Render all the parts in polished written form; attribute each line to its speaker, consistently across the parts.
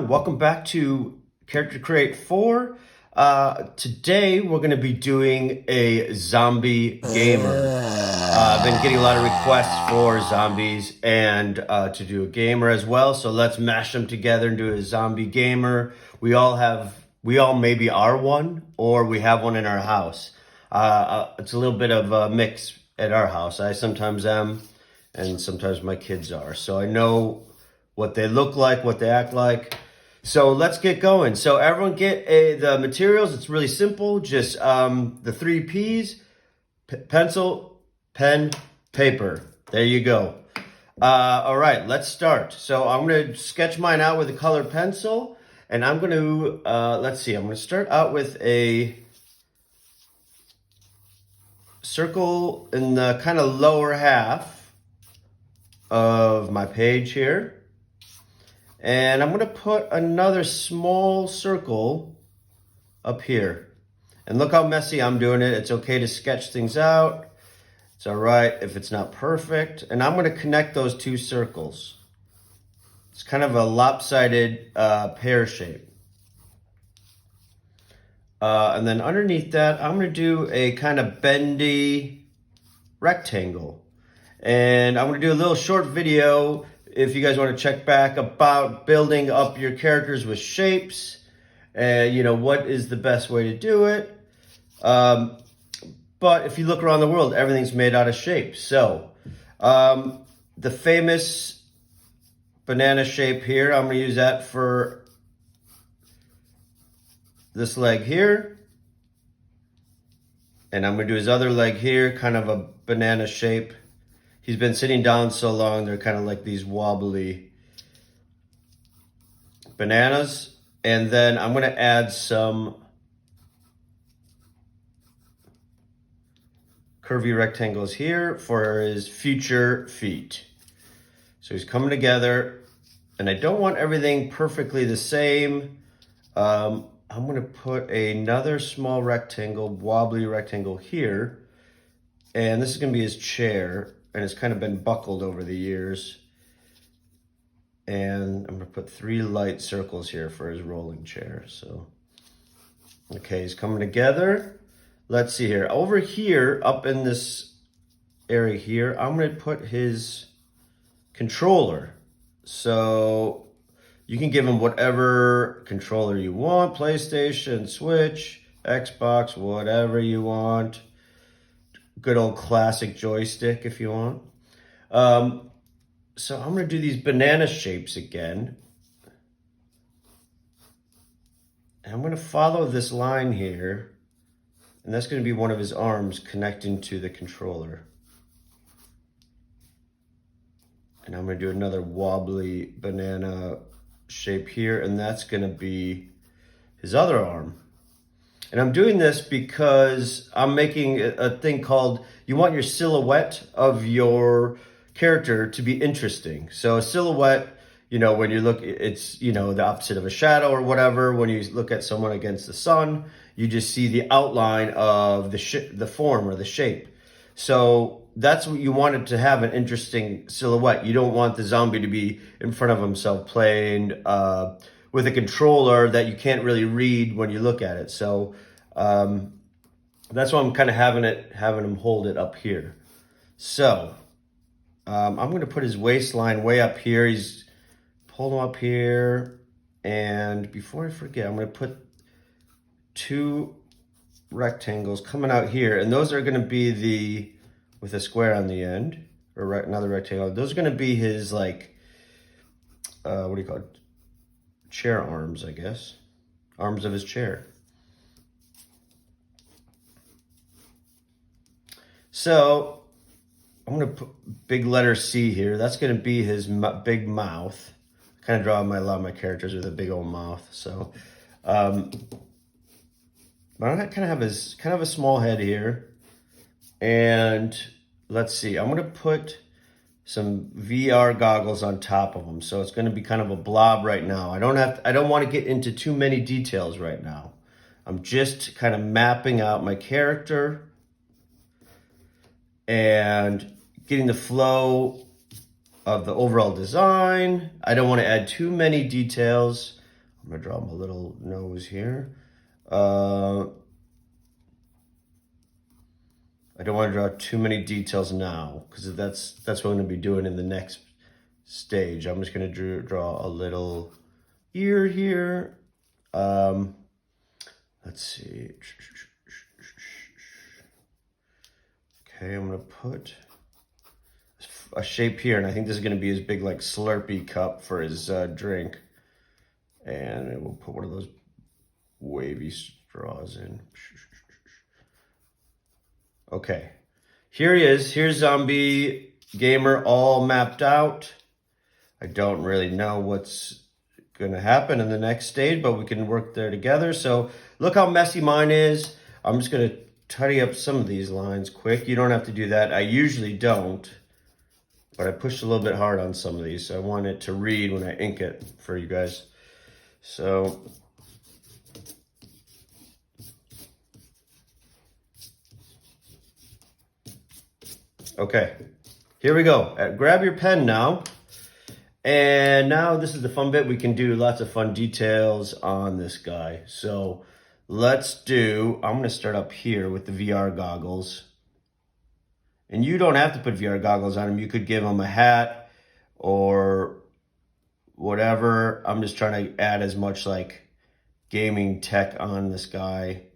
Speaker 1: everyone, welcome back to Character Create 4. Today we're going to be doing a zombie gamer. I've been getting a lot of requests for zombies and to do a gamer as well, so let's mash them together and do a zombie gamer. We all maybe are one, or we have one in our house. It's a little bit of a mix at our house. I sometimes am, and sometimes my kids are, so I know what they look like, what they act like. So let's get going. So everyone get the materials. It's really simple. Just the 3 P's, pencil, pen, paper. There you go. All right, let's start. So I'm going to sketch mine out with a colored pencil. And I'm going to, let's see, I'm going to start out with a circle in the kind of lower half of my page here. And I'm going to put another small circle up here. And look how messy I'm doing it. It's okay to sketch things out. It's all right if it's not perfect. And I'm going to connect those 2 circles. It's kind of a lopsided pear shape. And then underneath that, I'm going to do a kind of bendy rectangle. And I'm going to do a little short video if you guys want to check back about building up your characters with shapes, and what is the best way to do it. But if you look around the world, everything's made out of shapes. So the famous banana shape here, I'm going to use that for this leg here. And I'm going to do his other leg here, kind of a banana shape. He's been sitting down so long, they're kind of like these wobbly bananas. And then I'm going to add some curvy rectangles here for his future feet. So he's coming together, and I don't want everything perfectly the same. I'm going to put another small rectangle, wobbly rectangle here. And this is going to be his chair. And it's kind of been buckled over the years. And I'm going to put 3 light circles here for his rolling chair. So, okay, he's coming together. Let's see here. Over here, up in this area here, I'm going to put his controller. So you can give him whatever controller you want. PlayStation, Switch, Xbox, whatever you want. Good old classic joystick if you want. So I'm going to do these banana shapes again. And I'm going to follow this line here. And that's going to be one of his arms connecting to the controller. And I'm going to do another wobbly banana shape here. And that's going to be his other arm. And I'm doing this because I'm making a thing called, you want your silhouette of your character to be interesting. So a silhouette, when you look, it's, the opposite of a shadow or whatever. When you look at someone against the sun, you just see the outline of the form or the shape. So that's what you want it to have, an interesting silhouette. You don't want the zombie to be in front of himself playing with a controller that you can't really read when you look at it. So that's why I'm kind of having him hold it up here. So I'm going to put his waistline way up here. He's pulled him up here. And before I forget, I'm going to put 2 rectangles coming out here. And those are going to be with a square on the end, or another rectangle. Those are going to be his, like, what do you call it? Chair arms, I guess. Arms of his chair. So I'm going to put big letter C here. That's going to be his big mouth. Kind of draw a lot of my characters with a big old mouth. So, but I kind of have his kind of a small head here. And let's see, I'm going to put some VR goggles on top of them. So it's going to be kind of a blob right now. I don't want to get into too many details right now. I'm just kind of mapping out my character and getting the flow of the overall design. I don't want to add too many details. I'm gonna draw him a little nose here. I don't want to draw too many details now because that's what I'm gonna be doing in the next stage. I'm just gonna draw a little ear here. Let's see. Okay, I'm gonna put a shape here, and I think this is gonna be his big like Slurpee cup for his drink. And we'll put one of those wavy straws in. Okay, here he is. Here's Zombie Gamer all mapped out. I don't really know what's gonna happen in the next stage, but we can work there together. So look how messy mine is. I'm just gonna tidy up some of these lines quick. You don't have to do that. I usually don't, but I pushed a little bit hard on some of these, so I want it to read when I ink it for you guys. So okay, here we go. Grab your pen now. And now this is the fun bit. We can do lots of fun details on this guy. So I'm gonna start up here with the VR goggles. And you don't have to put VR goggles on him. You could give him a hat or whatever. I'm just trying to add as much like gaming tech on this guy.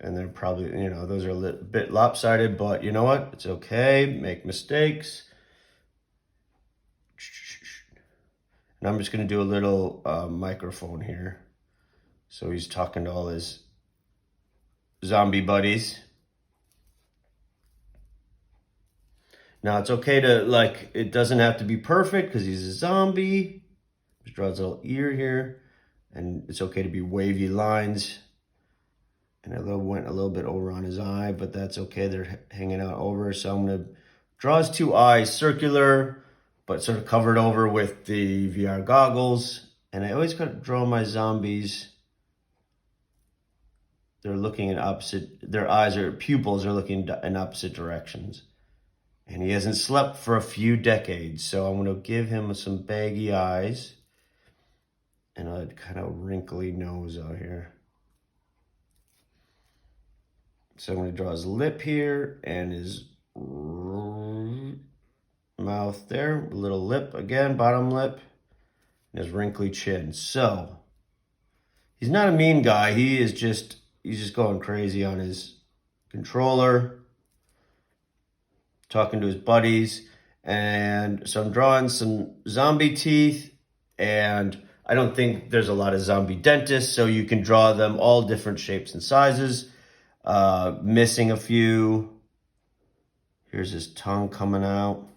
Speaker 1: And they're probably, those are a bit lopsided, but you know what? It's okay, make mistakes. And I'm just gonna do a little microphone here. So he's talking to all his zombie buddies. Now it's okay to, it doesn't have to be perfect because he's a zombie. Just draws a little ear here. And it's okay to be wavy lines. And I went a little bit over on his eye, but that's okay. They're hanging out over. So I'm gonna draw his two eyes circular, but sort of covered over with the VR goggles. And I always gotta draw my zombies. They're looking in their pupils are looking in opposite directions. And he hasn't slept for a few decades. So I'm gonna give him some baggy eyes and a kind of wrinkly nose out here. So I'm going to draw his lip here and his mouth there. A little lip again, bottom lip, and his wrinkly chin. So he's not a mean guy. He's just going crazy on his controller, talking to his buddies. And so I'm drawing some zombie teeth, and I don't think there's a lot of zombie dentists, so you can draw them all different shapes and sizes. Missing a few. Here's his tongue coming out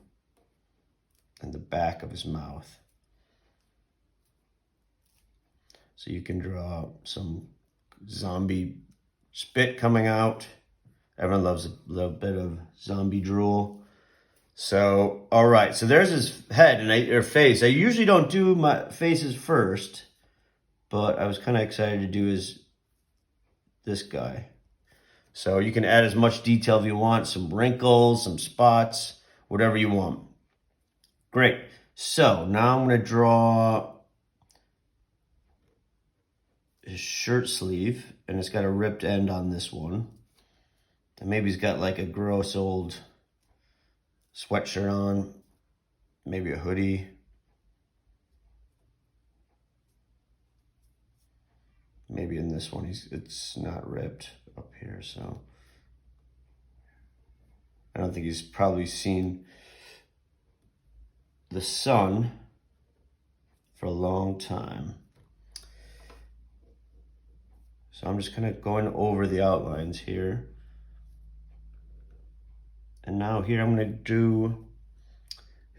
Speaker 1: and the back of his mouth. So you can draw some zombie spit coming out. Everyone loves a little bit of zombie drool. So, all right, so there's his head or face. I usually don't do my faces first, but I was kind of excited to do this guy. So you can add as much detail if you want, some wrinkles, some spots, whatever you want. Great. So now I'm going to draw his shirt sleeve, and it's got a ripped end on this one. And maybe he's got like a gross old sweatshirt on, maybe a hoodie. Maybe in this one, it's not ripped up here, so I don't think he's probably seen the sun for a long time. So I'm just kind of going over the outlines here. And now here I'm going to do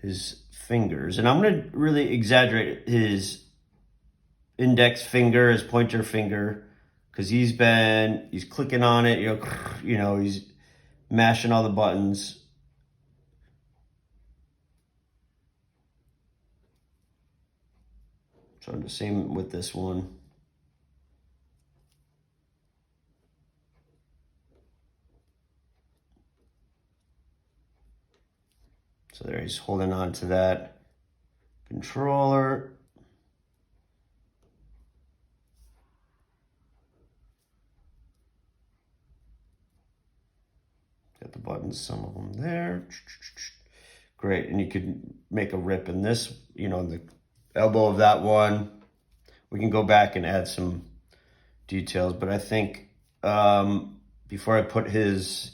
Speaker 1: his fingers. And I'm going to really exaggerate his index finger, his pointer finger, because he's clicking on it, he's mashing all the buttons. So the same with this one. So there he's holding on to that. controller. Got the buttons, some of them there. Great, and you could make a rip in this, you know, in the elbow of that one. We can go back and add some details, but I think before I put his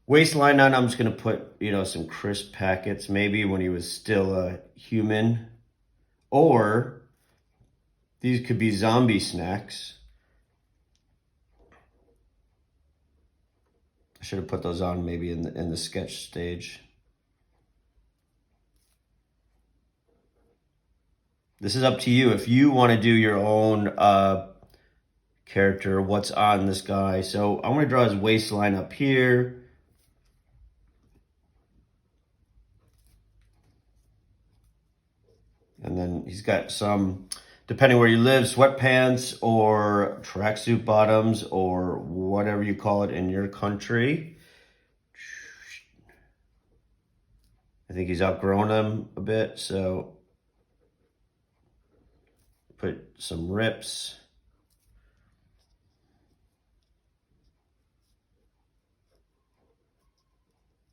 Speaker 1: waistline on, I'm just gonna put, you know, some crisp packets, maybe when he was still a human, or these could be zombie snacks. I should have put those on maybe in the sketch stage. This is up to you if you want to do your own character, what's on this guy. So I'm going to draw his waistline up here. And then he's got some, depending where you live, sweatpants or tracksuit bottoms or whatever you call it in your country. I think he's outgrown them a bit, so put some rips.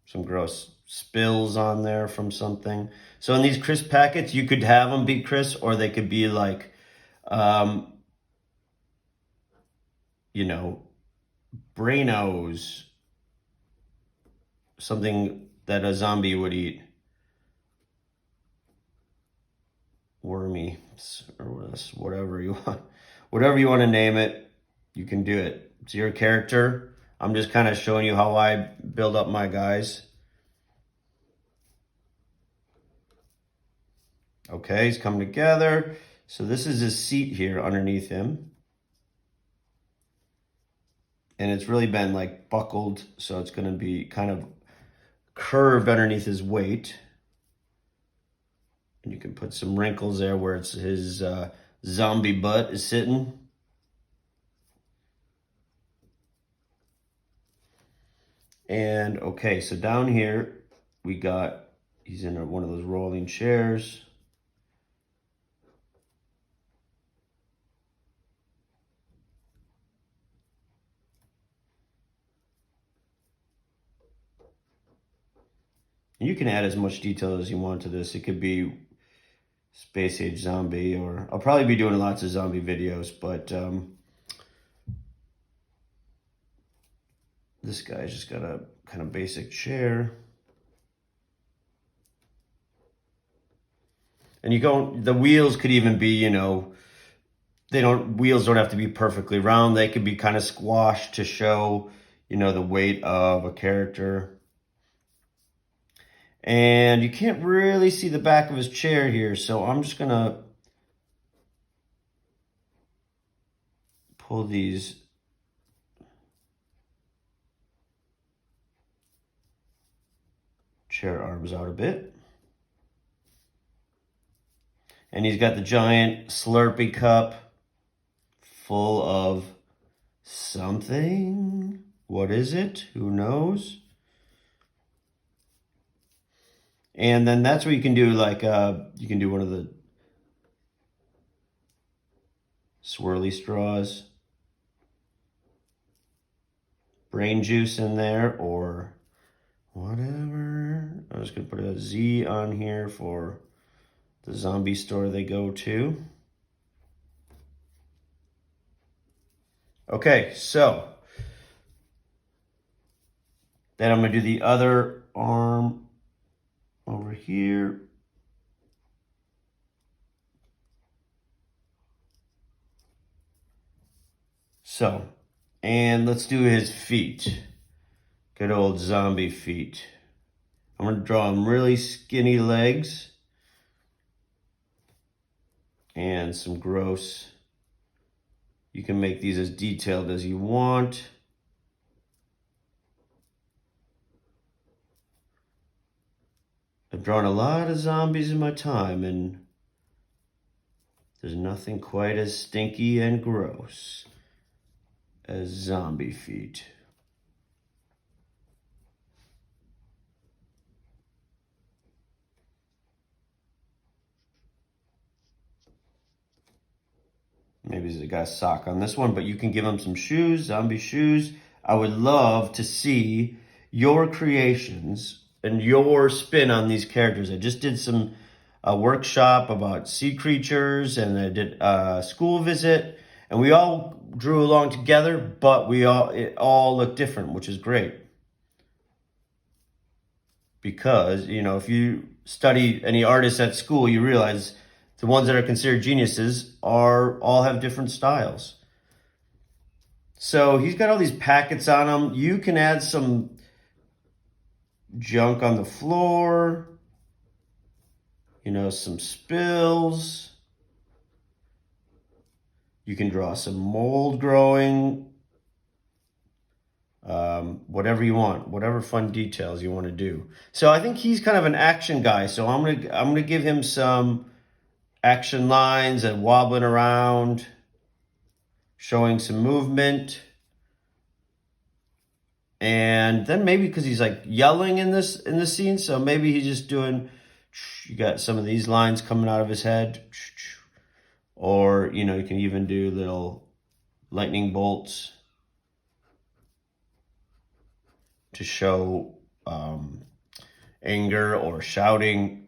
Speaker 1: Some gross spills on there from something. So in these crisp packets, you could have them be crisp, or they could be like, you know, Branos, something that a zombie would eat. Wormy, or whatever you want. Whatever you want to name it, you can do it. It's your character. I'm just kind of showing you how I build up my guys. Okay, he's come together. So this is his seat here underneath him. And it's really been like buckled, so it's going to be kind of curved underneath his weight. And you can put some wrinkles there where it's his zombie butt is sitting. And okay, so down here we got, he's in one of those rolling chairs. You can add as much detail as you want to this. It could be space age zombie, or I'll probably be doing lots of zombie videos, but this guy's just got a kind of basic chair. And the wheels could even be, you know, wheels don't have to be perfectly round. They could be kind of squashed to show, you know, the weight of a character. And you can't really see the back of his chair here, so I'm just gonna pull these chair arms out a bit. And he's got the giant Slurpee cup full of something. What is it? Who knows? And then that's where you can do like, you can do one of the swirly straws. Brain juice in there or whatever. I'm just gonna put a Z on here for the zombie store they go to. Okay, so then I'm gonna do the other arm over here. So, and let's do his feet. Good old zombie feet. I'm gonna draw him really skinny legs and some gross. You can make these as detailed as you want. I've drawn a lot of zombies in my time, and there's nothing quite as stinky and gross as zombie feet. Maybe he's got a sock on this one, but you can give him some shoes, zombie shoes. I would love to see your creations and your spin on these characters. I just did some workshop about sea creatures, and I did a school visit, and we all drew along together, but it all looked different, which is great. Because, you know, if you study any artists at school, you realize the ones that are considered geniuses all have different styles. So he's got all these packets on him. You can add some junk on the floor, you know, some spills. You can draw some mold growing, whatever you want, whatever fun details you want to do. So I think he's kind of an action guy. So I'm gonna give him some action lines and wobbling around, showing some movement. And then maybe because he's like yelling in the scene, so maybe he's just doing, you got some of these lines coming out of his head. Or, you know, you can even do little lightning bolts to show anger or shouting.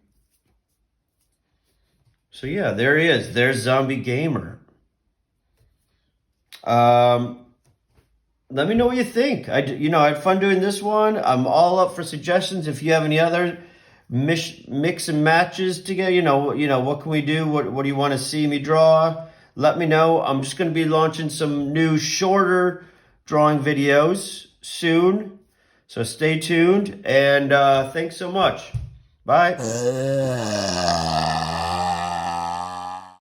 Speaker 1: So yeah, there he is. There's Zombie Gamer. Let me know what you think. I had fun doing this one. I'm all up for suggestions. If you have any other mix and matches together, you know, what can we do? What do you want to see me draw? Let me know. I'm just going to be launching some new shorter drawing videos soon. So stay tuned, and thanks so much. Bye.